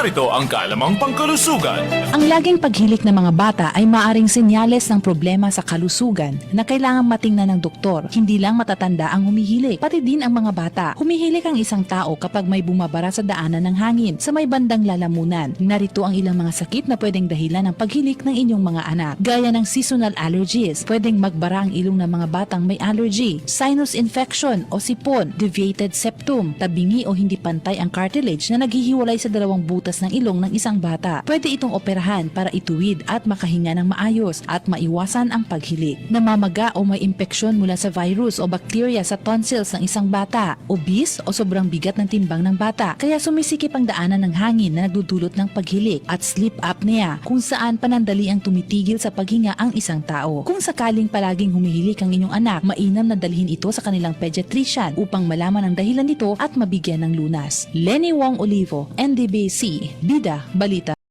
narito ang kalamang pangkalusugan. Ang laging paghilik ng mga bata ay maaring senyales ng problema sa kalusugan na kailangang matingnan ng doktor. Hindi lang matatanda ang humihilik, pati din ang mga bata. Humihilik ang isang tao kapag may bumabara sa daanan ng hangin sa may bandang lalamunan. Narito ang ilang mga sakit na pwedeng dahilan ng paghilik ng inyong mga anak. Gaya ng seasonal allergies, pwedeng magbara ang ilong ng mga batang may allergy, sinus infection o sipon, deviated septum, tabingi o hindi pantay ang cartilage na naghihiwalay sa dalawang butas ng ilong ng isang bata. Pwede itong operahan para ituwid at makahinga ng maayos at maiwasan ang paghilik. Namamaga o may impeksyon mula sa virus o bacteria sa tonsils ng isang bata, obese o sobrang bigat ng timbang ng bata, kaya sumisikip ang daanan ng hangin na nagdudulot ng paghilik, at sleep apnea kung saan panandali ang tumitigil sa paghinga ang isang tao. Kung sakaling palaging humihilik ang inyong anak, mainam na dalhin ito sa kanilang pediatrician upang malaman ang dahilan nito at mabigyan ng lunas. Lenny Wong Olivo, NDBC, Bida, Balita.